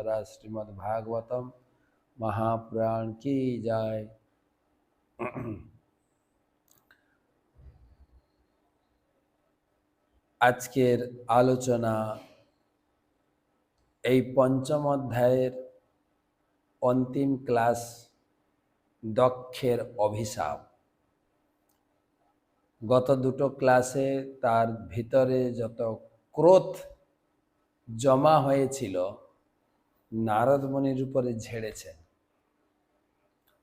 যাত্রা শ্রীমদ্ ভাগবতম মহাপুরাণ কি যায়। আজকের আলোচনা এই পঞ্চম অধ্যায়ের অন্তিম ক্লাস, দক্ষের অভিশাপ। গত দুটো ক্লাসে তার ভিতরে যত ক্রোধ জমা হয়েছিল নারদ মুনির উপরে ঝেড়েছেন,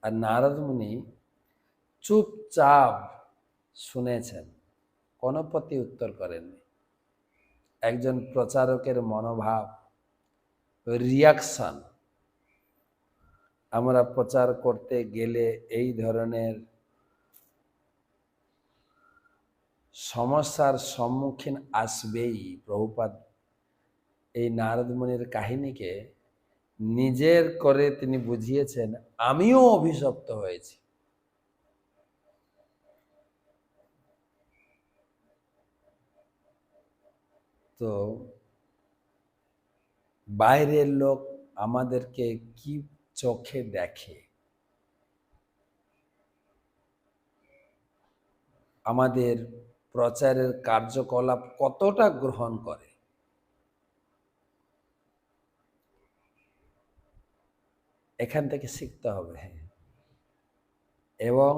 আর নারদ মুনি চুপচাপ শুনেছেন, কোনো প্রতি উত্তর করেননি। একজন প্রচারকের মনোভাব, রিয়াকশন। আমরা প্রচার করতে গেলে এই ধরনের সমস্যার সম্মুখীন আসবেই। প্রভুপাদ এই নারদ মুনির কাহিনীকে নিজের করে তিনি বুঝিয়েছেন, আমিও অভিশপ্ত হয়েছি। তো বাইরের লোক আমাদেরকে কি চোখে দেখে, আমাদের প্রচারের কার্যকলাপ কতটা গ্রহণ করে, এখান থেকে শিখতে হবে। এবং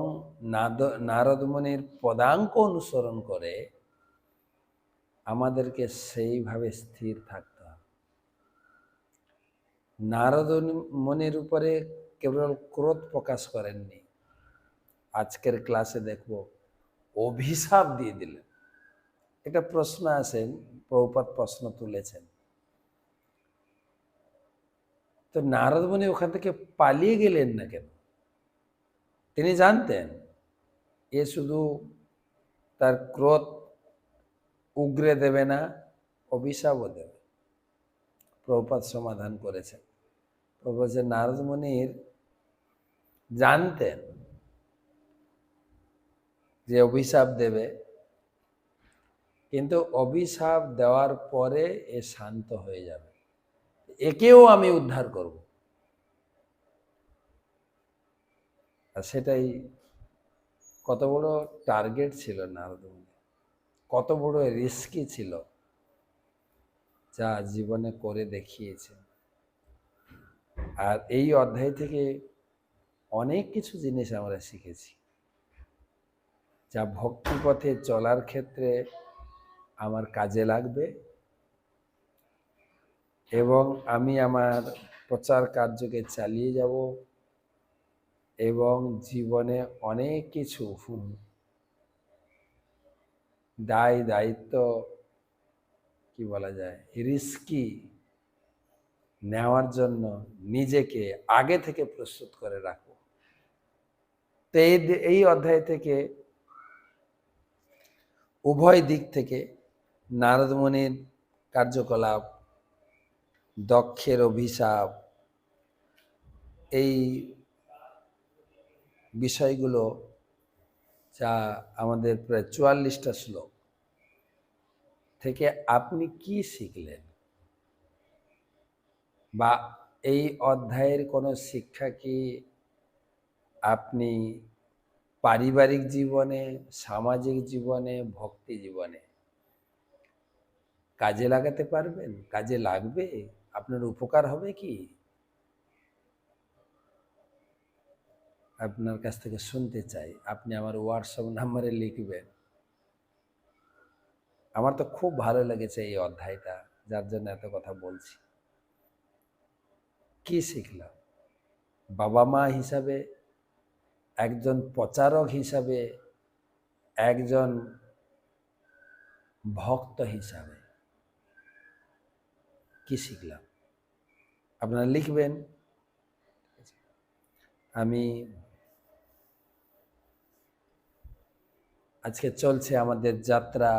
নারদ মুনির পদাঙ্ক অনুসরণ করে আমাদেরকে সেইভাবে স্থির থাকতে হবে। নারদ মুনির উপরে কেবল ক্রোধ প্রকাশ করেননি, আজকের ক্লাসে দেখব অভিশাপ দিয়ে দিলেন। এটা প্রশ্ন আসেন, প্রভুপাদ প্রশ্ন তুলেছেন। তো নারদ মুনি ওখান থেকে পালিয়ে গেলেন না কেন? তিনি জানতেন এ শুধু তার ক্রোধ উগরে দেবে না, অভিশাপও দেবে। প্রভুপাদ সমাধান করেছেন। প্রভুপাদ নারদ মুনির জানতেন যে অভিশাপ দেবে, কিন্তু অভিশাপ দেওয়ার পরে এ শান্ত হয়ে যাবে, একেও আমি উদ্ধার করব। আর সেটাই কত বড় টার্গেট ছিল নারদ মুনি, কত বড় রিস্কি ছিল, যা জীবনে করে দেখিয়েছে। আর এই অধ্যায় থেকে অনেক কিছু জিনিস আমরা শিখেছি, যা ভক্তি পথে চলার ক্ষেত্রে আমার কাজে লাগবে, এবং আমি আমার প্রচার কার্যকে চালিয়ে যাব, এবং জীবনে অনেক কিছু দায় দায়িত্ব, কি বলা যায়, রিস্কি নেওয়ার জন্য নিজেকে আগে থেকে প্রস্তুত করে রাখবো। তো এই অধ্যায় থেকে উভয় দিক থেকে নারদ মুনির কার্যকলাপ, দক্ষের অভিশাপ, এই বিষয়গুলো, যা আমাদের প্রায় 44টা শ্লোক থেকে আপনি কি শিখলেন, বা এই অধ্যায়ের কোনো শিক্ষা কি আপনি পারিবারিক জীবনে, সামাজিক জীবনে, ভক্তি জীবনে কাজে লাগাতে পারবেন? কাজে লাগবে? আপনার উপকার হবে কি? আপনার কাছ থেকে শুনতে চাই। আপনি আমার হোয়াটসঅ্যাপ নাম্বারে লিখবেন। আমার তো খুব ভালো লেগেছে এই অধ্যায়টা, যার জন্য এত কথা বলছি। কি শিখলাম বাবা মা হিসাবে, একজন প্রচারক হিসাবে, একজন ভক্ত হিসাবে কি শিখলাম? আপনারা লিখবেন। আমি আজকে চলছে আমাদের যাত্রা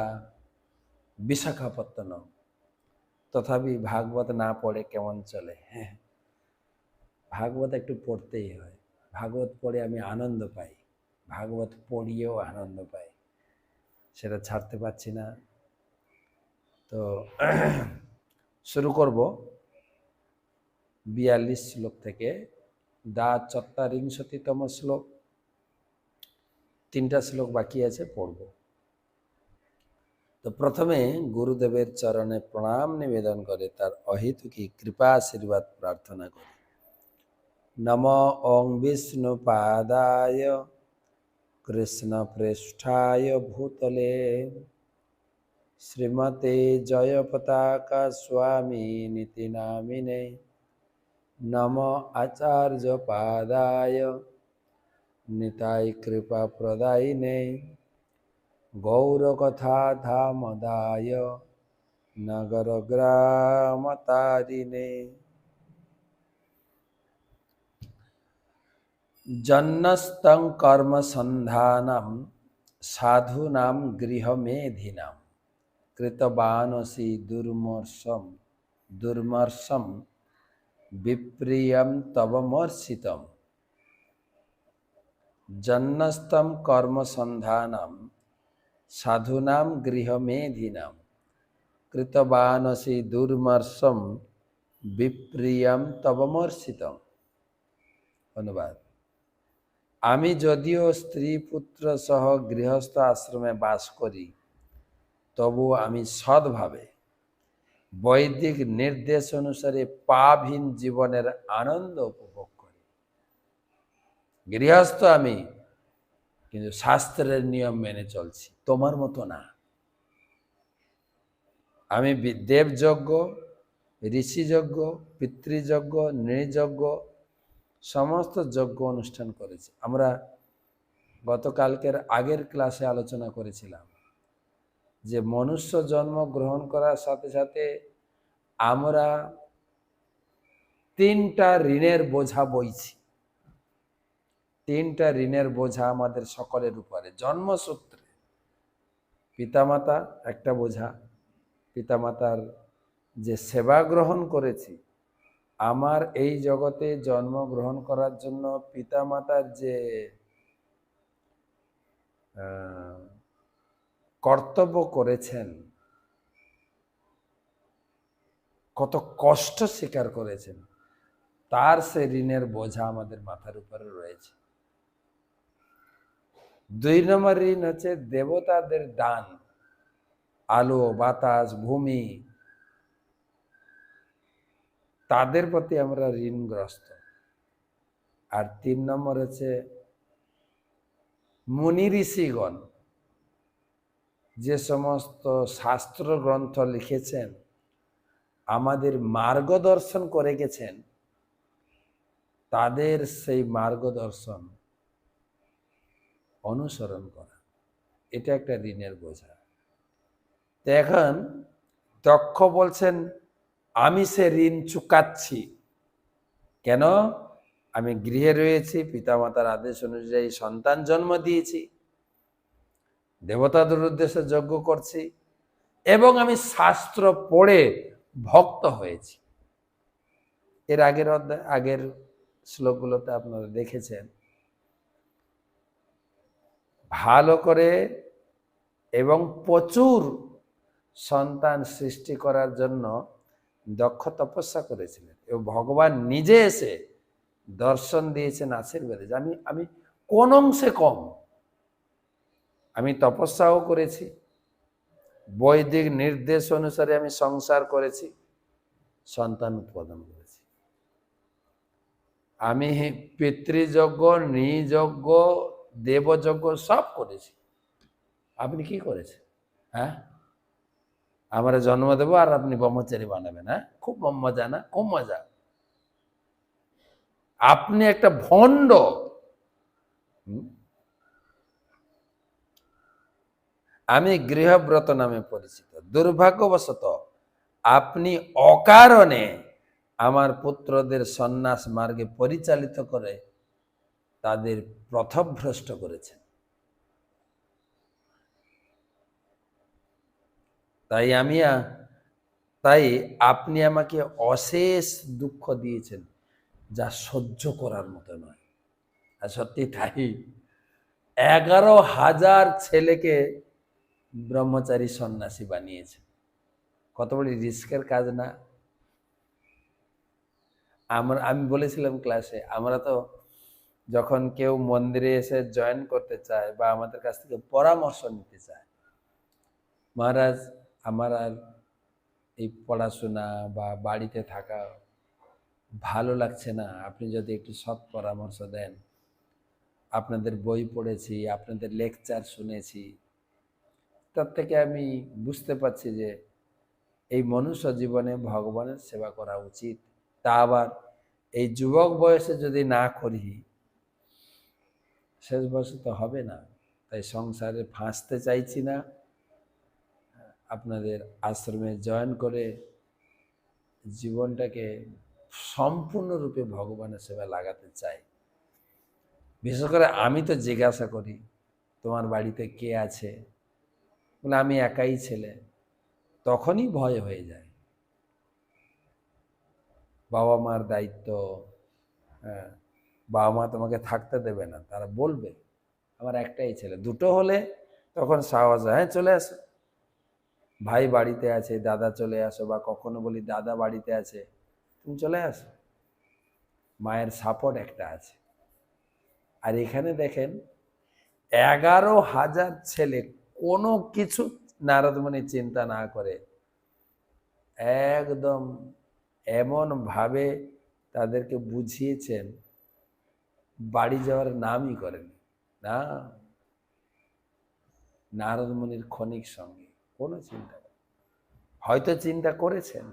বিশাখাপত্তনম, তথাপি ভাগবত না পড়ে কেমন চলে? হ্যাঁ, ভাগবত একটু পড়তেই হয়। ভাগবত পড়ে আমি আনন্দ পাই, ভাগবত পড়িয়েও আনন্দ পাই, সেটা ছাড়তে পারছি না। তো শুরু করব। 42 শ্লোক থেকে দ্বাচত্বারিংশতিতম শ্লোক, 3টা শ্লোক বাকি আছে, পড়ব। তো প্রথমে গুরুদেবের চরণে প্রণাম নিবেদন করে তার অহেতুকী কৃপা আশীর্বাদ প্রার্থনা করি। নমো ওং বিষ্ণুপাদায় কৃষ্ণপ্রেষ্ঠায় ভূতলে শ্রীমতে জয়পতাকা স্বামিনীতি নামিনে নমো আচার্যপাদায় নিতাই কৃপা প্রদায়িনে গৌরকথাধামদায় নগরগ্রামতারিণে। জন্যস্তং কর্মসন্ধানম সাধূনাম গৃহমেধিনাম কৃতবানসি দুর্মর্ষম বিপ্রিয়ম তবমর্ষিতম। জন্যস্তম কর্মসন্ধানম সাধূনাম গৃহমেধিনাম কৃতবানসি দুর্মর্ষম বিপ্রিয়ম তবমর্ষিতম। অনুবাদ: আমি যদিও স্ত্রী পুত্র সহ গৃহস্থ আশ্রমে বাস করি, তবু আমি সৎভাবে বৈদিক নির্দেশ অনুসারে পাপহীন জীবনের আনন্দ উপভোগ করি। গৃহস্থ আমি, কিন্তু শাস্ত্রের নিয়ম মেনে চলছি, তোমার মতো না। আমি দেবযজ্ঞ, ঋষিযজ্ঞ, পিতৃযজ্ঞ, নৃযজ্ঞ সমস্ত যজ্ঞ অনুষ্ঠান করেছি। আমরা গতকালকের আগের ক্লাসে আলোচনা করেছিলাম যে মনুষ্য জন্ম গ্রহণ করার সাথে সাথে আমরা 3টা ঋণের বোঝা বইছি। 3টা ঋণের বোঝা আমাদের সকলের উপরে। জন্মসূত্রে পিতামাতা একটা বোঝা, পিতামাতার যে সেবা গ্রহণ করেছি, আমার এই জগতে জন্মগ্রহণ করার জন্য পিতামাতার যে কর্তব্য করেছেন, কত কষ্ট স্বীকার করেছেন, তার সে ঋণের বোঝা আমাদের মাথার উপরে রয়েছে। 2 নম্বর ঋণ হচ্ছে দেবতাদের দান, আলো, বাতাস, ভূমি, তাদের প্রতি আমরা ঋণগ্রস্ত। আর 3 নম্বর হচ্ছে মুনি ঋষিগণ যে সমস্ত শাস্ত্র গ্রন্থ লিখেছেন, আমাদের মার্গদর্শন করে গেছেন, তাদের সেই মার্গদর্শন অনুসরণ করা, এটা একটা ঋণের বোঝা। তো এখন দক্ষ বলছেন, আমি সে ঋণ চুকাচ্ছি। কেন? আমি গৃহে রয়েছি, পিতামাতার আদেশ অনুযায়ী সন্তান জন্ম দিয়েছি, দেবতাদের উদ্দেশ্যে যজ্ঞ করছি, এবং আমি শাস্ত্র পড়ে ভক্ত হয়েছি। এর আগের শ্লোকগুলোতে আপনারা দেখেছেন, ভালো করে এবং প্রচুর সন্তান সৃষ্টি করার জন্য দক্ষ তপস্যা করেছিলেন, এবং ভগবান নিজে এসে দর্শন দিয়েছেন আশীর্বাদে যে আমি কোন অংশে কম। আমি তপস্যাও করেছি, বৈদিক নির্দেশ অনুসারে আমি সংসার করেছি, সন্তান উৎপাদন করেছি। আমি পিতৃযজ্ঞ, নৃযজ্ঞ, দেবযজ্ঞ সব করেছি। আপনি কি করেছেন? হ্যাঁ, আমরা জন্ম দেবো আর আপনি ব্রহ্মচারী বানাবেন? হ্যাঁ, খুব মজা না? খুব মজা। আপনি একটা ভণ্ড। আমি গৃহব্রত নামে পরিচিত। দুর্ভাগ্যবশত আপনি অকারণে আমার পুত্রদের সন্ন্যাস মার্গে পরিচালিত করে তাদের পথভ্রষ্ট করেছেন। তাই আপনি আমাকে অশেষ দুঃখ দিয়েছেন, যা সহ্য করার মতো নয়। আর সত্যি তাই, 11,000 ছেলেকে ব্রহ্মচারী সন্ন্যাসী বানিয়েছে। কত বড় রিস্কের কাজ না? আমি বলেছিলাম ক্লাসে, আমরা তো যখন কেউ মন্দিরে এসে জয়েন করতে চায় বা আমাদের কাছ থেকে পরামর্শ নিতে চায়, মহারাজ আমার আর এই পড়াশোনা বা বাড়িতে থাকা ভালো লাগছে না, আপনি যদি একটু সৎ পরামর্শ দেন, আপনাদের বই পড়েছি, আপনাদের লেকচার শুনেছি, তার থেকে আমি বুঝতে পারছি যে এই মনুষ্য জীবনে ভগবানের সেবা করা উচিত। তা আবার এই যুবক বয়সে যদি না করি, শেষ বয়সে তো হবে না। তাই সংসারে ফাঁসতে চাইছি না, আপনাদের আশ্রমে জয়েন করে জীবনটাকে সম্পূর্ণরূপে ভগবানের সেবা লাগাতে চাই। বিশেষ করে আমি তো জিজ্ঞাসা করি, তোমার বাড়িতে কে আছে? বলে আমি একাই ছেলে। তখনই ভয় হয়ে যায়। বাবা মার দায়িত্ব, হ্যাঁ, বাবা মা তোমাকে থাকতে দেবে না, তারা বলবে আমার একটাই ছেলে। দুটো হলে তখন সাহস হয়, হ্যাঁ চলে আসো, ভাই বাড়িতে আছে, দাদা চলে আসো, বা কখনো বলি দাদা বাড়িতে আছে, তুমি চলে আসো, মায়ের সাপোর্ট একটা আছে। আর এখানে দেখেন 11,000 ছেলে কোনো কিছু নারদমুনি চিন্তা না করে একদম এমন ভাবে তাদেরকে বুঝিয়েছেন, বাড়ি যাওয়ার নামই করেন না। নারদমুনির ক্ষণিক সঙ্গে কোনো চিন্তা নেই। হয়তো চিন্তা করেছেন,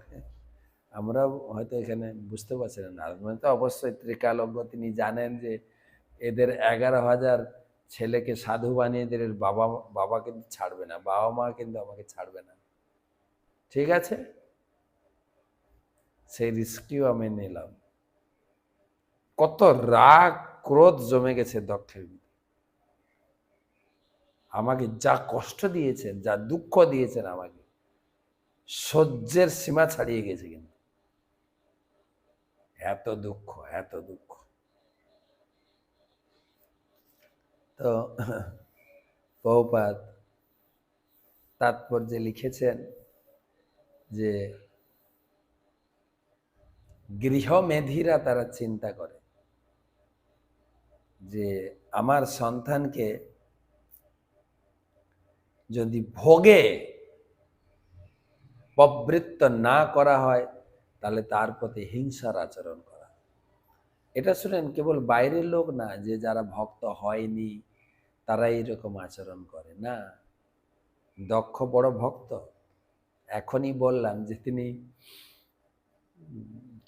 আমরাও হয়তো এখানে বুঝতে পারছি না। নারদমুনি তো অবশ্যই ত্রিকালজ্ঞ, তিনি জানেন যে এদের 11,000 ছেলেকে সাধু বানিয়ে এদের বাবা বাবা কিন্তু ছাড়বে না, বাবা মা কিন্তু আমাকে ছাড়বে না। ঠিক আছে, সেই রিস্কটিও আমি নিলাম। কত রাগ ক্রোধ জমে গেছে দক্ষের ভিতরে। আমাকে যা কষ্ট দিয়েছেন, যা দুঃখ দিয়েছেন, আমাকে সহ্যের সীমা ছাড়িয়ে গেছে। কিন্তু এত দুঃখ, এত দুঃখ। তো প্রভুপাদ তাৎপর্যে লিখেছেন যে গৃহমেধিরা তারা চিন্তা করে যে আমার সন্তানকে যদি ভোগে প্রবৃত্ত না করা হয়, তাহলে তার প্রতি হিংসার আচরণ করা। এটা শুনেন, কেবল বাইরের লোক না, যে যারা ভক্ত হয়নি তারা এইরকম আচরণ করে না। দক্ষ বড় ভক্ত, এখনই বললাম যে তিনি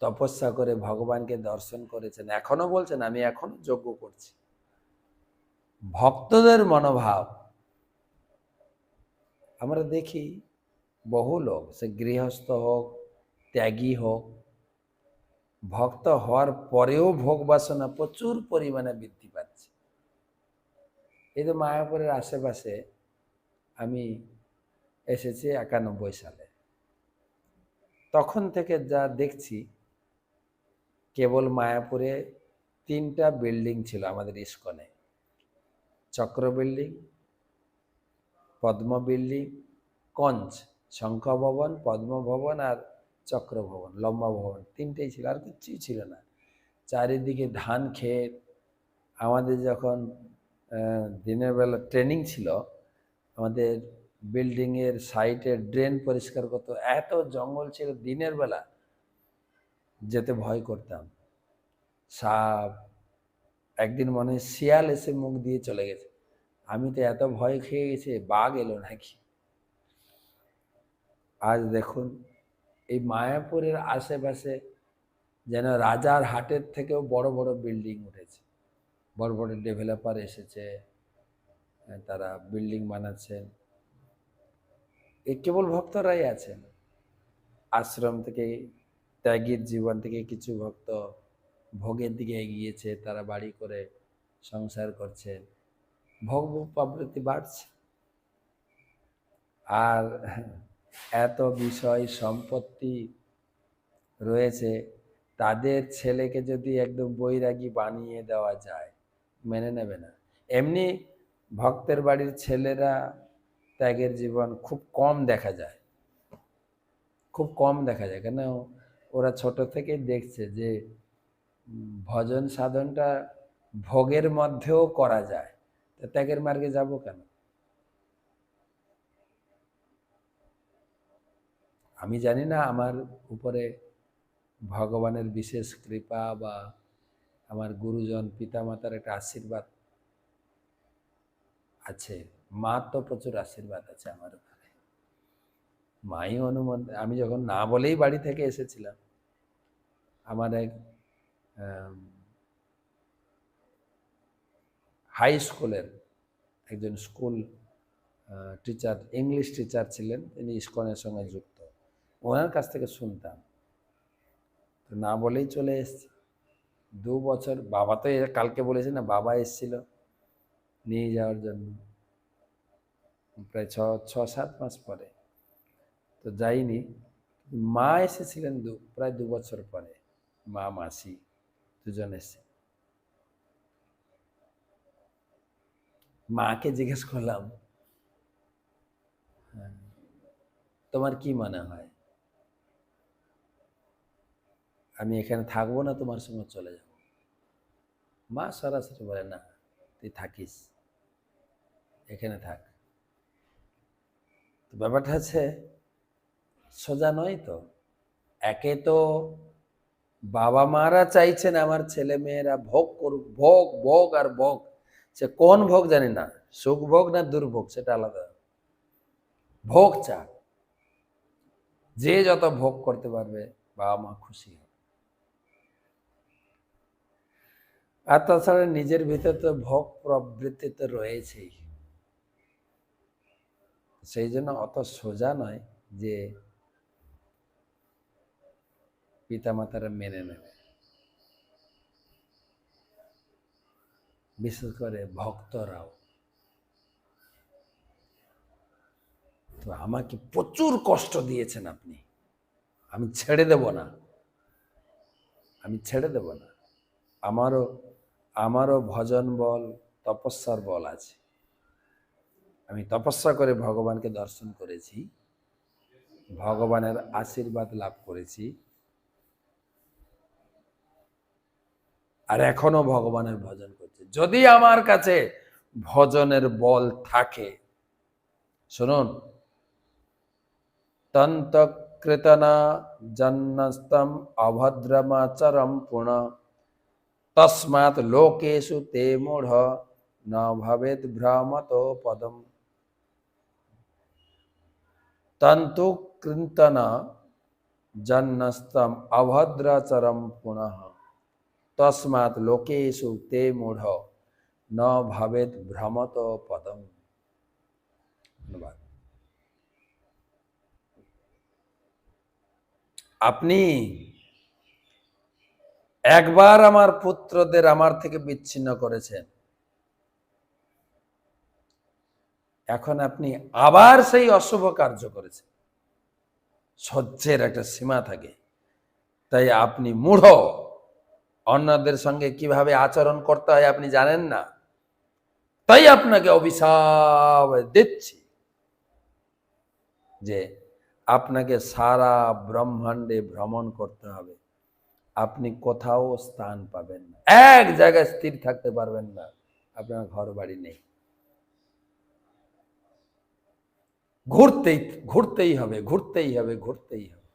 তপস্যা করে ভগবানকে দর্শন করেছেন, এখনো বলছেন আমি এখনো যজ্ঞ করছি। ভক্তদের মনোভাব আমরা দেখি, বহু লোক, সে গৃহস্থ হোক, ত্যাগী হোক, ভক্ত হওয়ার পরেও ভোগ বাসনা প্রচুর পরিমাণে বৃদ্ধি পাচ্ছে। এই তো মায়াপুরের আশেপাশে আমি এসেছি 91 সালে, তখন থেকে যা দেখছি, কেবল মায়াপুরে 3টা বিল্ডিং ছিল আমাদের ইস্কনে: চক্র বিল্ডিং, পদ্ম বিল্ডিং, কঞ্চ, শঙ্খ ভবন, পদ্ম ভবন আর চক্র ভবন, লম্বা ভবন, 3টেই ছিল, আর কিছুই ছিল না। চারিদিকে ধান ক্ষেত। আমাদের যখন দিনের বেলা ট্রেনিং ছিল, আমাদের বিল্ডিংয়ের সাইডে ড্রেন পরিষ্কার করতো, এত জঙ্গল ছিল, দিনের বেলা যেতে ভয় করতাম। সাপ, একদিন মনে হয় শিয়াল এসে মুখ দিয়ে চলে গেছে, আমি তো এত ভয় খেয়ে গেছি, বাঘ এলো নাকি। আজ দেখুন এই মায়াপুরের আশেপাশে যেন রাজার হাটের থেকেও বড় বড় বিল্ডিং উঠেছে, বড় বড় ডেভেলপার এসেছে, তারা বিল্ডিং বানাচ্ছেন। এই কেবল ভক্তরাই আছেন। আশ্রম থেকে, ত্যাগীর জীবন থেকে কিছু ভক্ত ভোগের দিকে এগিয়েছে, তারা বাড়ি করে সংসার করছে, ভোগ প্রবৃত্তি বাড়ছে। আর এত বিষয় সম্পত্তি রয়েছে, তাদের ছেলেকে যদি একদম বৈরাগী বানিয়ে দেওয়া যায়, মেনে নেবে না। এমনি ভক্তের বাড়ির ছেলেরা ত্যাগের জীবন খুব কম দেখা যায়, খুব কম দেখা যায়। কেন? ওরা ছোট থেকেই দেখছে যে ভজন সাধনটা ভোগের মধ্যেও করা যায়, তো ত্যাগের মার্গে যাব কেন? আমি জানি না আমার উপরে ভগবানের বিশেষ কৃপা বা আমার গুরুজন পিতামাতার একটা আশীর্বাদ আছে। মা তো প্রচুর আশীর্বাদ আছে আমার উপরে। মাই অনুমোদন, আমি যখন না বলেই বাড়ি থেকে এসেছিলাম, আমার এক হাই স্কুলের একজন স্কুল টিচার, ইংলিশ টিচার ছিলেন, তিনি ইস্কনের সঙ্গে যুক্ত, ওনার কাছ থেকে শুনতাম, তো না বলেই চলে এসেছি। 2 বছর, বাবা তো কালকে বলেছে না, বাবা এসেছিল নিয়ে যাওয়ার জন্য প্রায় 6-7 মাস পরে, তো যাইনি। মা এসেছিলেন প্রায় 2 বছর পরে, মা মাসি দুজন এসে। মাকে জিজ্ঞেস করলাম, তোমার কি মনে হয় আমি এখানে থাকবো না তোমার সঙ্গে চলে যাব? মা সরাসরি বলে, না, তুই থাকিস, এখানে থাক। তো ব্যাপারটা হচ্ছে সোজা নয় তো। একে তো বাবা মারা চাইছেন আমার ছেলে মেয়েরা ভোগ করুক, ভোগ ভোগ আর ভোগ, সে কোন ভোগ জানি না, সুখ ভোগ না দুর্ভোগ সেটা আলাদা, ভোগ চাক, যে যত ভোগ করতে পারবে বাবা মা খুশি হবে। আর তাছাড়া নিজের ভিতরে তো ভোগ প্রবৃত্তি তো রয়েছেই, সেই জন্য অত সোজা নয় যে পিতামাতারা মেনে নেবে, বিশেষ করে ভক্তরাও। তো আমাকে প্রচুর কষ্ট দিয়েছেন আপনি, আমি ছেড়ে দেব না, আমি ছেড়ে দেব না। আমারও ভজন বল, তপস্যার বল আছে। আমি তপস্যা করে ভগবানকে দর্শন করেছি, ভগবানের আশীর্বাদ লাভ করেছি, আর এখনো ভগবানের ভজন করছি। যদি আমার কাছে ভজনের বল থাকে, শুনুন, তন্তকৃতনা জন্নস্তম অভদ্রমাচরম পুণ তস্মাৎ লোকেষু তে মূঢ় ন ভবেদ ভ্রমতো পদম। তন্তুকৃতন জন্নস্তম অভদ্রাচরম পুনঃ তস্মাৎ লোকেষু তে মূঢ় ন ভবেদ ভ্রমতো পদম। ধন্যবাদ। আপনি একবার আমার পুত্রদের আমার থেকে বিচ্ছিন্ন করেছেন, এখন আপনি আবার সেই অশুভ কার্য করেছেন। সহ্যের একটা সীমা থাকে, তাই আপনি মূঢ়, অন্যদের সঙ্গে কিভাবে আচরণ করতে হয় আপনি জানেন না, তাই আপনাকে অভিশাপ দিচ্ছি যে আপনাকে সারা ব্রহ্মাণ্ডে ভ্রমণ করতে হবে, আপনি কোথাও স্থান পাবেন না, এক জায়গায় স্থির থাকতে পারবেন না, আপনার ঘর বাড়ি নেই, ঘুরতেই হবে, ঘুরতেই হবে, ঘুরতেই হবে।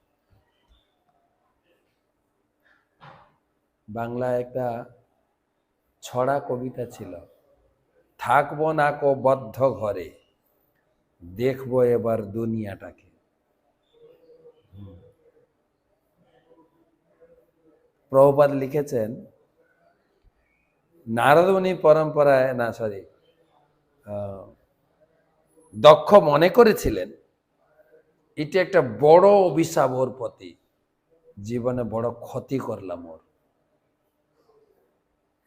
বাংলায় একটা ছড়া কবিতা ছিল, থাকবো না কো বদ্ধ ঘরে, দেখবো এবার দুনিয়াটাকে। প্রভুপাদ লিখেছেন, নারদমুনি পরম্পরায়, না সরি, দক্ষ মনে করেছিলেন এটা একটা বড় অভিশাপ ওর প্রতি, জীবনে বড় ক্ষতি করলাম ওর,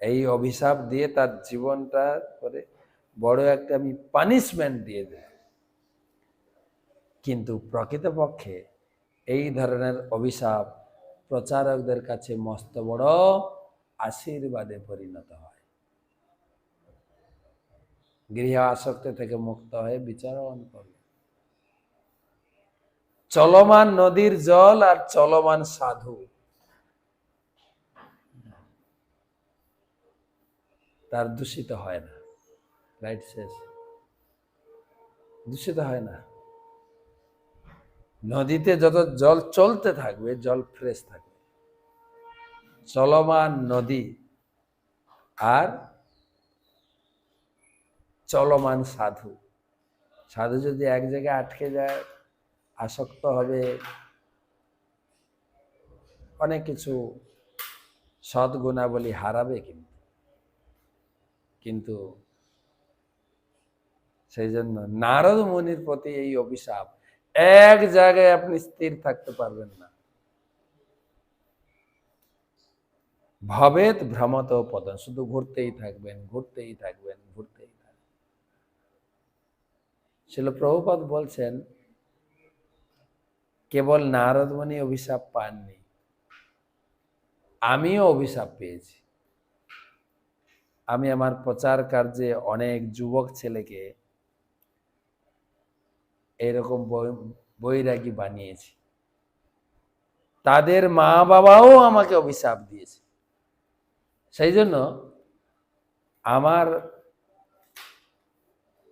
এই অভিশাপ দিয়ে তার জীবনটা করে বড় একটা আমি পানিশমেন্ট দিয়ে দেয়। কিন্তু প্রকৃতপক্ষে এই ধরনের অভিশাপ প্রচারকদের কাছে মস্ত বড় আশীর্বাদে পরিণত হয়। গৃহ আসক্তি থেকে মুক্ত হয়ে বিচরণ করবে। চলমান নদীর জল আর চলমান সাধু, তার দূষিত হয় না। লাইট শেষ, দূষিত হয় না। নদীতে যত জল চলতে থাকবে জল ফ্রেশ থাকবে। চলমান নদী আর চলমান সাধু, সাধু যদি এক জায়গায় আটকে যায় আসক্ত হবে, অনেক কিছু সদ্গুণাবলী হারাবে। কিন্তু সেই জন্য নারদ মুনির প্রতি এই অভিশাপ, এক জায়গায় আপনি স্থির থাকতে পারবেন না। ভবেত ভ্রমত পদন, শুধু ঘুরতেই থাকবেন, ঘুরতেই থাকবেন, ঘুরতেই থাকবেন। শিল প্রভুপাদ বলছেন কেবল নারদ মুনি অভিশাপ পাননি, আমিও অভিশাপ পেয়েছি। আমি আমার প্রচার কার্যে অনেক যুবক ছেলেকে এরকম বৈরাগী বানিয়েছি। তাদের মা বাবাও আমাকে অভিশাপ দিয়েছে। সেই জন্য আমার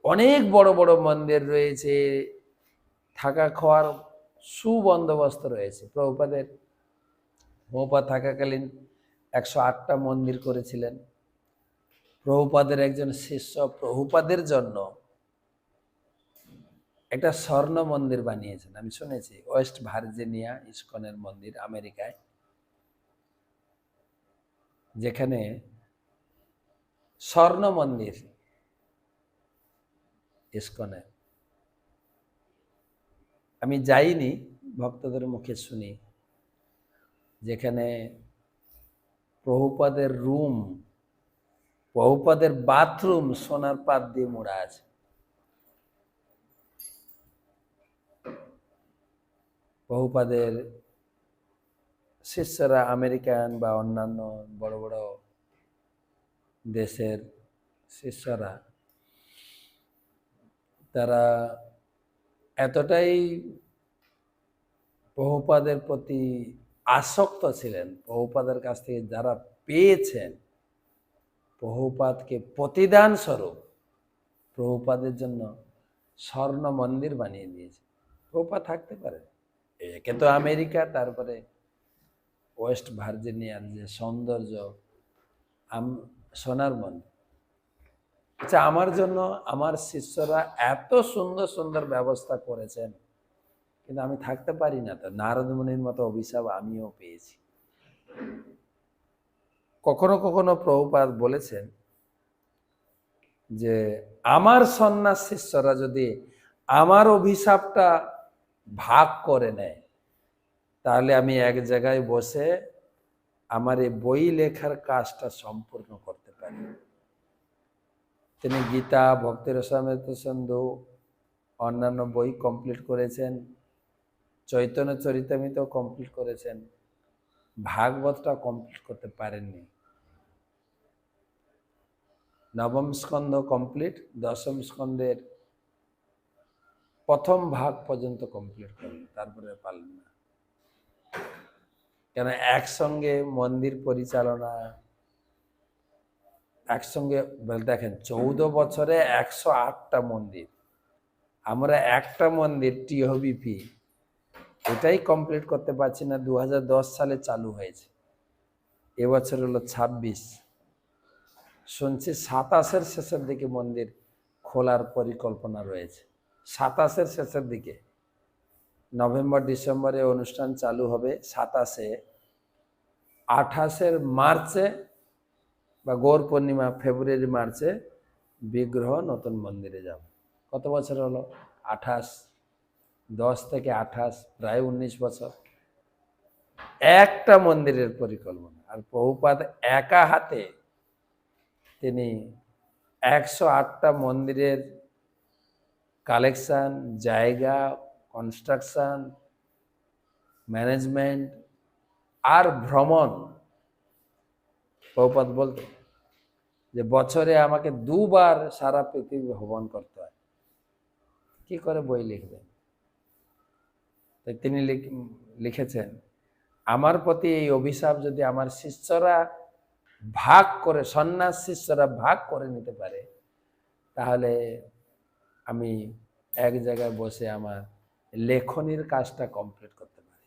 অনেক বড় বড় মন্দির রয়েছে, থাকা খাওয়ার সুবন্দোবস্ত রয়েছে। প্রভুপাদ থাকাকালীন 108টা মন্দির করেছিলেন। প্রভুপাদের একজন শিষ্য প্রভুপাদের জন্য একটা স্বর্ণ মন্দির বানিয়েছেন, আমি শুনেছি। ওয়েস্ট ভার্জিনিয়া ইস্কনের মন্দির আমেরিকায়, যেখানে স্বর্ণ মন্দির ইস্কনে। আমি যাইনি, ভক্তদের মুখে শুনি, যেখানে প্রভুপাদের রুম, প্রভুপাদের বাথরুম সোনার পাত দিয়ে মোড়া আছে। প্রভুপাদের শিষ্যরা আমেরিকান বা অন্যান্য বড় বড় দেশের শিষ্যরা, তারা এতটাই প্রভুপাদের প্রতি আসক্ত ছিলেন, প্রভুপাদের কাছ থেকে যারা পেয়েছেন, প্রভুপাদকে প্রতিদান স্বরূপ প্রভুপাদের জন্য স্বর্ণ মন্দির বানিয়ে দিয়েছে। প্রভুপাদ থাকতে পারে, একে তো আমেরিকা, তারপরে ওয়েস্ট ভার্জিনিয়ার যে সৌন্দর্য, সোনার মন্দির। আচ্ছা, আমার জন্য আমার শিষ্যরা এত সুন্দর সুন্দর ব্যবস্থা করেছেন, কিন্তু আমি থাকতে পারি না। তো নারদ মুনির মতো অভিশাপ আমিও পেয়েছি। কখনো কখনো প্রভুপাদ বলেছেন যে আমার সন্ন্যাস শিষ্যরা যদি আমার অভিশাপটা ভাগ করে নেয়, তাহলে আমি এক জায়গায় বসে আমার এই বই লেখার কাজটা সম্পূর্ণ করতে পারি। তিনি গীতা, ভক্তি রসামৃত সিন্ধু, অন্যান্য বই কমপ্লিট করেছেন, চৈতন্য চরিতামৃত কমপ্লিট করেছেন, ভাগবতটা কমপ্লিট করতে পারেননি। নবম স্কন্ধ কমপ্লিট, দশম স্কন্ধের প্রথম ভাগ পর্যন্ত কমপ্লিট করলেন, তারপরে পারলেন না। কেন? একসঙ্গে মন্দির পরিচালনা, একসঙ্গে দেখেন 14 বছরে 108টা মন্দির। আমরা একটা মন্দির টিওবিপি এটাই কমপ্লিট করতে পারছি না। 2010 সালে চালু হয়েছে, এবছর হলো 26। শুনছি 27-এর শেষের দিকে মন্দির খোলার পরিকল্পনা রয়েছে। 27-এর শেষের দিকে, নভেম্বর ডিসেম্বরে অনুষ্ঠান চালু হবে। 27-এ, 28-এর মার্চে বা গৌর পূর্ণিমা ফেব্রুয়ারি মার্চে বিগ্রহ নতুন মন্দিরে যাব। কত বছর হলো? 28, 10 থেকে 28, প্রায় 19 বছর। একটা মন্দিরের পরিকল্পনা। আর প্রভুপাদ একা হাতে তিনি 108টা মন্দিরের কালেকশন, জায়গা, কনস্ট্রাকশন, ম্যানেজমেন্ট আর ভ্রমণ। প্রভুপাদ বলতে যে বছরে আমাকে 2 বার সারা পৃথিবী ভ্রমণ করতে হয়, কি করে বই লিখবেন? তাই তিনি লিখেছেন, আমার প্রতি এই অভিশাপ যদি আমার শিষ্যরা ভাগ করে, সন্ন্যাস শিষ্যরা ভাগ করে নিতে পারে, তাহলে আমি এক জায়গায় বসে আমার লেখনির কাজটা কমপ্লিট করতে পারি।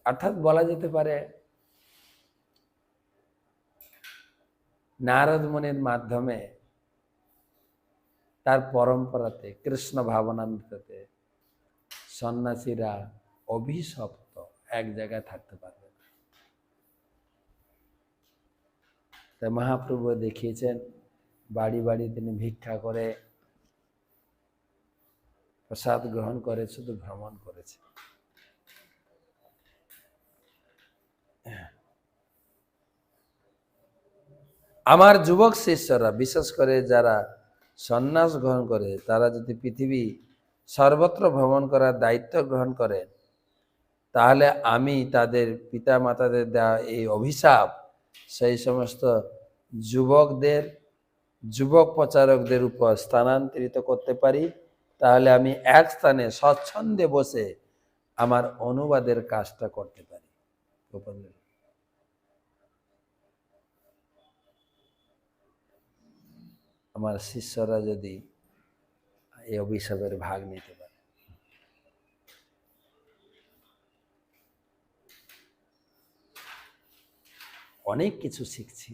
অর্থাৎ বলা যেতে পারে নারদ মুনির মাধ্যমে তার পরম্পরাতে কৃষ্ণ ভাবনামৃততে সন্ন্যাসীরা অভিশপ্ত এক জায়গায় থাকতে পারবে না। তাই মহাপ্রভু দেখিয়েছেন বাড়ি বাড়ি তিনি ভিক্ষা করে প্রসাদ গ্রহণ করে শুধু ভ্রমণ করেছে। আমার যুবক শিষ্যরা, বিশেষ করে যারা সন্ন্যাস গ্রহণ করে, তারা যদি পৃথিবী সর্বত্র ভ্রমণ করার দায়িত্ব গ্রহণ করেন, তাহলে আমি তাদের পিতা মাতাদের দেওয়া এই অভিশাপ সেই সমস্ত যুবকদের, যুবক প্রচারকদের উপর স্থানান্তরিত করতে পারি। তাহলে আমি এক স্থানে স্বচ্ছন্দে বসে আমার অনুবাদের কাজটা করতে পারি। আমার শিষ্যরা যদি এই অভিশাপের ভাগ নিতে পারে, অনেক কিছু শিখছি,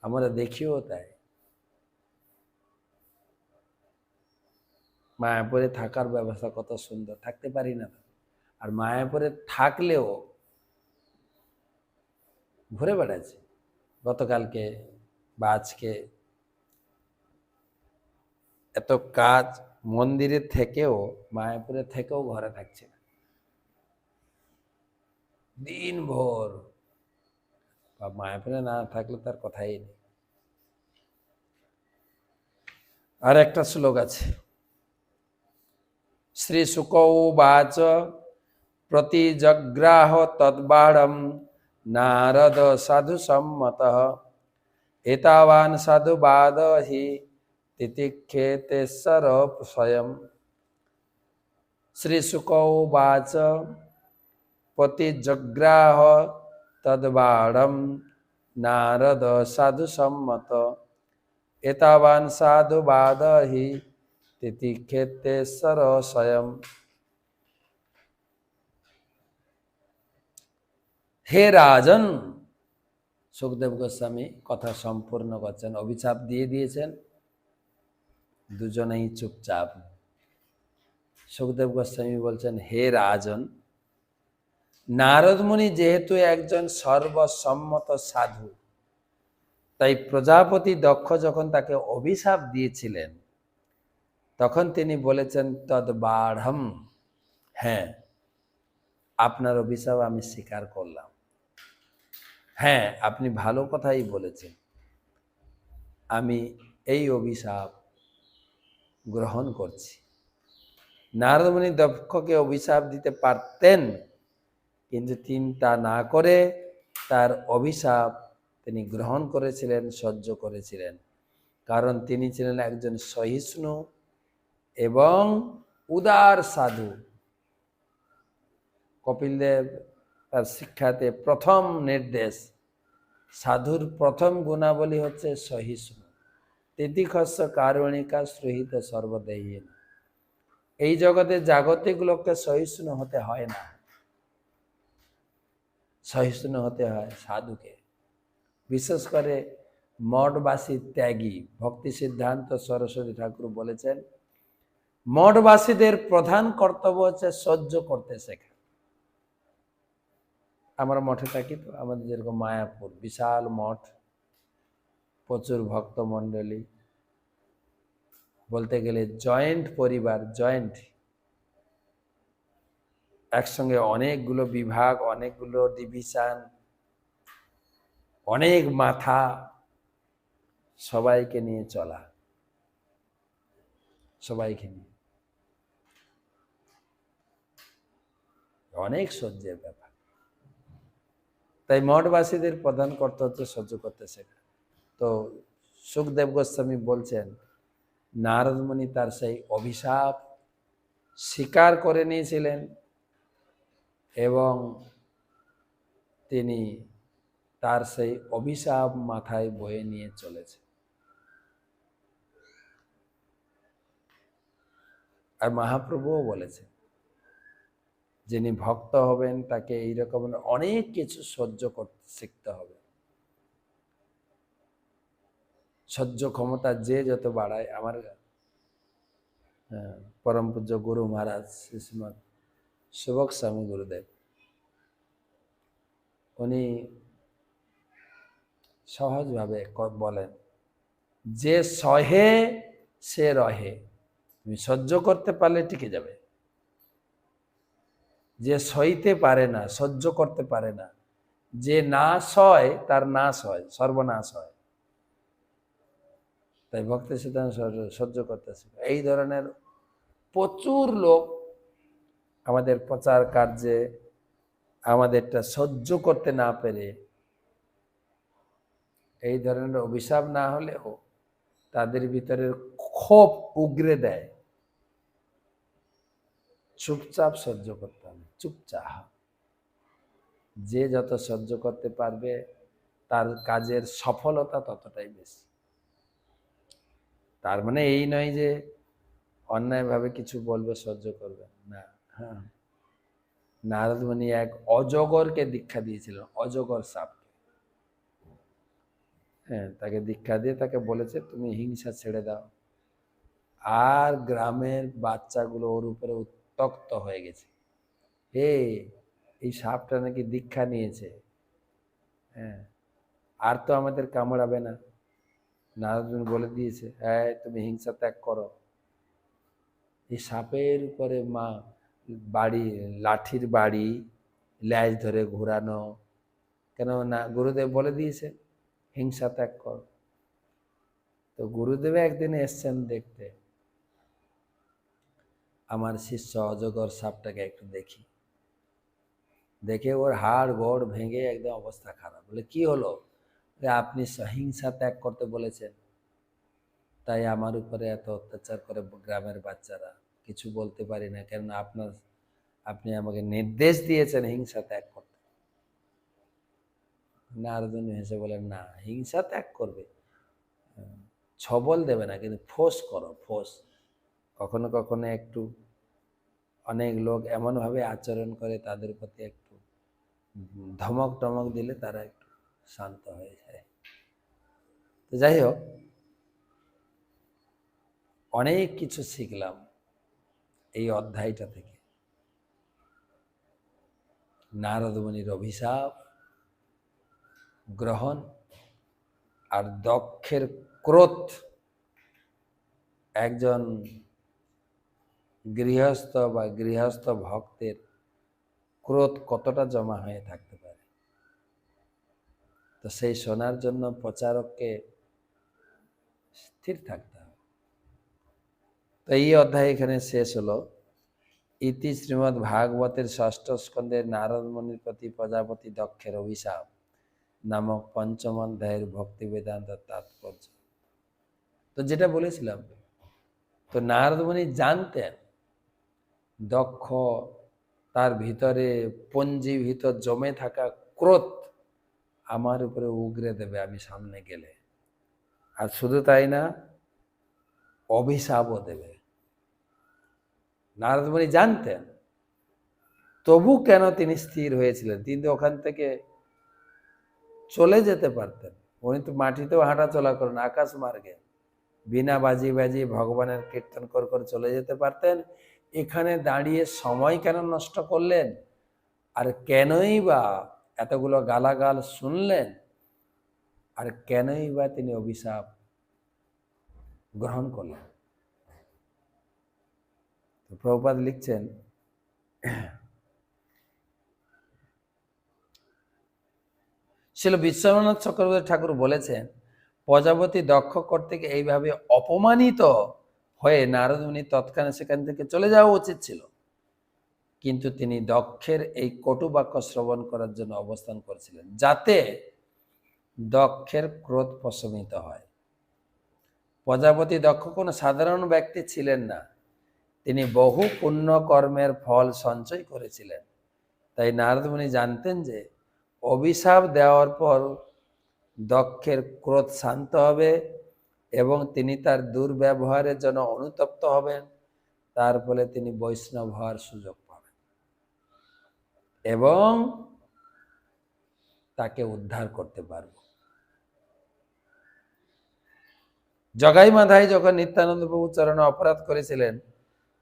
আমরা দেখিও তাই। মায়াপুরে থাকার ব্যবস্থা কত সুন্দর, থাকতে পারি না। আর মায়াপুরে থাকলেও ঘুরে বেড়াচ্ছে। গতকালকে বা আজকে এত কাজ, মন্দিরে থেকেও, মায়াপুরে থেকেও ঘরে থাকছে না, দিন ভোর। মায়াপুরে না থাকলে তার কথাই নেই। আর একটা শ্লোক আছে, শ্রী শুক উবাচ প্রতিজগ্রাহ তদ্বাড়ম নারদ সাধু সম্মতঃ এতাবান সাধুবাদ হি তিতিক্ষেতেশ্বর স্বয়ং। শ্রী শুক উবাচ প্রতিজগ্রাহ তদ্বাড়ম নারদ সাধু সম্মত এতাবান সাধুবাদ হি তিতিক্ষেতেশ্বর স্বয়ং। হে রাজন, সুখদেব গোস্বামী কথা সম্পূর্ণ করছেন, অভিশাপ দিয়ে দিয়েছেন, দুজনেই চুপচাপ। সুখদেব গোস্বামী বলছেন, হে রাজন, নারদ মুনি যেহেতু একজন সর্বসম্মত সাধু, তাই প্রজাপতি দক্ষ যখন তাকে অভিশাপ দিয়েছিলেন, তখন তিনি বলেছেন তদ্বাড়ম, হ্যাঁ আপনার অভিশাপ আমি স্বীকার করলাম, হ্যাঁ আপনি ভালো কথাই বলেছেন, আমি এই অভিশাপ গ্রহণ করছি। নারদ মুনি দক্ষকে অভিশাপ দিতে পারতেন, কিন্তু তিনি তা না করে তার অভিশাপ তিনি গ্রহণ করেছিলেন, সহ্য করেছিলেন, কারণ তিনি ছিলেন একজন সহিষ্ণু এবং উদার সাধু। কপিল দেব তার শিক্ষাতে প্রথম নির্দেশ, সাধুর প্রথম গুণাবলী হচ্ছে সহিষ্ণু। তিতিক্ষস্য কারুণিকা শ্রহিত সর্বদেহী। এই জগতে জাগতিক লোককে সহিষ্ণু হতে হয় না, সহিষ্ণু হতে হয় সাধুকে। বিশেষ করে মঠবাসী ত্যাগী ভক্তি সিদ্ধান্ত সরস্বতী ঠাকুর বলেছেন, মঠবাসীদের প্রধান কর্তব্য হচ্ছে সহ্য করতে শেখা। আমরা মঠে থাকি তো, আমাদের যেরকম মায়াপুর বিশাল মঠ, প্রচুর ভক্ত মণ্ডলী, বলতে গেলে জয়েন্ট পরিবার, জয়েন্ট, একসঙ্গে অনেকগুলো বিভাগ, অনেকগুলো ডিভিশন, অনেক মাথা, সবাইকে নিয়ে চলা, সবাইকে নিয়ে অনেক সহ্যের ব্যাপার। তাই মঠবাসীদের প্রধান কর্তব্য হচ্ছে সহ্য করতে শেখা। তো সুখদেব গোস্বামী বলছেন, নারদ মুনি তার সেই অভিশাপ স্বীকার করে নিয়েছিলেন এবং তিনি তার সেই অভিশাপ মাথায় বয়ে নিয়ে চলেছে। আর মহাপ্রভুও বলেছে, যিনি ভক্ত হবেন তাকে এই রকমের অনেক কিছু সহ্য করতে শিখতে হবে। সহ্য ক্ষমতা যে যত বাড়ায়, আমার পরম পূজ্য গুরু মহারাজ শ্রীমৎ সেবক স্বামী গুরুদেব, উনি সহজভাবে বলেন যে সহে সে রহে। তুমি সহ্য করতে পারলে টিকে যাবে। যে সইতে পারে না, সহ্য করতে পারে না, যে না সয় তার নাশ হয়, সর্বনাশ হয়। তাই ভক্তি সিদ্ধান্ত সহ্য করতে শিখে। এই ধরনের প্রচুর লোক আমাদের প্রচার কার্যে আমাদেরটা সহ্য করতে না পেরে, এই ধরনের অভিশাপ না হলেও তাদের ভিতরে ক্ষোভ উগরে দেয়। চুপচাপ সহ্য করতে হবে, চুপচাপ। যে যত সহ্য করতে পারবে তার কাজের সফলতা ততটাই বেশি। তার মানে এই নয় যে অন্যায়ভাবে কিছু বলবে সহ্য করবে না। হ্যাঁ, নারদ মুনি এক অজগরকে দীক্ষা দিয়েছিলেন, অজগর সাপকে। হ্যাঁ, তাকে দীক্ষা দিয়ে তাকে বলেছে তুমি হিংসা ছেড়ে দাও। আর গ্রামের বাচ্চাগুলো ওর উপরে উত্তক্ত হয়ে গেছে, এই সাপটা নাকি দীক্ষা নিয়েছে, হ্যাঁ, আর তো আমাদের কামড়াবে না। নারদ মুনি বলে দিয়েছে, হ্যাঁ তুমি হিংসা ত্যাগ করো। এই সাপের উপরে মা বাড়ি, লাঠির বাড়ি, ল্যাজ ধরে ঘোরানো, কেন না গুরুদেব বলে দিয়েছে হিংসা ত্যাগ কর। তো গুরুদেব একদিন এসছেন দেখতে, আমার শিষ্য অজগর সাপটাকে একটু দেখি। দেখে ওর হাড় গোড় ভেঙে একদম অবস্থা খারাপ। বলে কি হলো? আপনি হিংসা ত্যাগ করতে বলেছেন, তাই আমার উপরে এত অত্যাচার করে গ্রামের বাচ্চারা, কিছু বলতে পারি না, কেননা আপনি আমাকে নির্দেশ দিয়েছেন হিংসা ত্যাগ করতে। নারদ মুনি হেসে বলেন, না, হিংসা ত্যাগ করবে, ছবল দেবে না, কিন্তু ফোঁস করো, ফোঁস। কখনো কখনো একটু অনেক লোক এমনভাবে আচরণ করে, তাদের প্রতি একটু ধমক টমক দিলে তারা একটু শান্ত হয়ে যায়। তো যাই হোক, অনেক কিছু শিখলাম এই অধ্যায়টা থেকে। নারদ মুনির অভিশাপ গ্রহণ আর দক্ষের ক্রোধ, একজন গৃহস্থ বা গৃহস্থ ভক্তের ক্রোধ কতটা জমা হয়ে থাকতে পারে। তো সেই শোনার জন্য প্রচারককে স্থির থাকতে হবে। তো এই অধ্যায় এখানে শেষ হলো। ইতি শ্রীমদ্ ভাগবতের ষষ্ঠ স্কন্ধের নারদ মুনির প্রতি প্রজাপতি দক্ষের অভিশাপ নামক পঞ্চম অধ্যায়ের ভক্তি বেদান্ত তাৎপর্য। তো যেটা বলেছিলাম, তো নারদ মুনি জানতেন দক্ষ তার ভিতরে পঞ্জীভূত জমে থাকা ক্রোধ আমার উপরে উগরে দেবে আমি সামনে গেলে। আর শুধু তাই না, অভিশাপও দেবে। নারদ মুনি জানতেন, তবু কেন তিনি স্থির হয়েছিলেন? তিনি ওখান থেকে চলে যেতে পারতেন। উনি তো মাটিতেও হাঁটা চলা করেন, আকাশ মার্গে বিনা বাজি বাজি ভগবানের কীর্তন করে চলে যেতে পারতেন। এখানে দাঁড়িয়ে সময় কেন নষ্ট করলেন? আর কেনই বা এতগুলো গালাগাল শুনলেন? আর কেনই বা তিনি অভিশাপ গ্রহণ করলেন? তো প্রভুপাদ লিখছেন, শিল বিশ্বনাথ চক্রবর্তী ঠাকুর বলেছেন, প্রজাপতি দক্ষ কর্তৃক এইভাবে অপমানিত হয়ে নারদ মুনি তৎক্ষণাৎ সেখান থেকে চলে যাওয়া উচিত ছিল, কিন্তু তিনি দক্ষের এই কটু বাক্য শ্রবণ করার জন্য অবস্থান করেছিলেন, যাতে দক্ষের ক্রোধ প্রশমিত হয়। প্রজাপতি দক্ষ কোনো সাধারণ ব্যক্তি ছিলেন না। তিনি বহু পুণ্য কর্মের ফল সঞ্চয় করেছিলেন। তাই নারদ মুনি জানতেন যে অভিশাপ দেওয়ার পর দক্ষের ক্রোধ শান্ত হবে এবং তিনি তার দুর্ব্যবহারের জন্য অনুতপ্ত হবেন। তার ফলে তিনি বৈষ্ণব হওয়ার সুযোগ পাবেন এবং তাকে উদ্ধার করতে পারব। জগাই মাধাই যখন নিত্যানন্দ প্রভু চরণে অপরাধ করেছিলেন,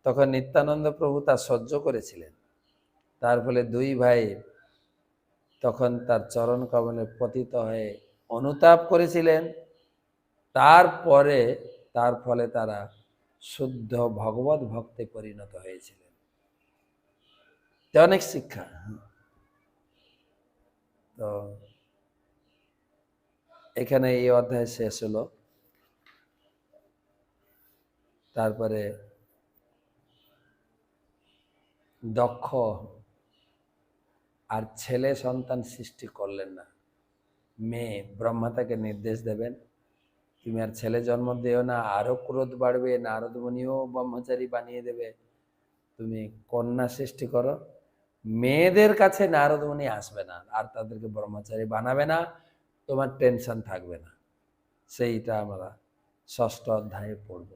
তখন নিত্যানন্দ প্রভু তা সহ্য করেছিলেন। তার ফলে দুই ভাই তখন তার চরণ কমলে পতিত হয়ে অনুতাপ করেছিলেন। তারপরে তার ফলে তারা শুদ্ধ ভগবত ভক্তে পরিণত হয়েছিলেন। অনেক শিক্ষা। তো এখানে এই অধ্যায় শেষ হলো। তারপরে দক্ষ আর ছেলে সন্তান সৃষ্টি করলেন না। মেয়ে, ব্রহ্মা তাকে নির্দেশ দেবেন, তুমি আর ছেলে জন্ম দিও না, আরো ক্রোধ বাড়বে, নারদ মুনিও ব্রহ্মচারী বানিয়ে দেবে, তুমি কন্যা সৃষ্টি করো। মেয়েদের কাছে নারদ মুনি আসবে না, আর তাদেরকে ব্রহ্মচারী বানাবে না, তোমার টেনশন থাকবে না। সেইটা আমরা ষষ্ঠ অধ্যায়ে পড়ব।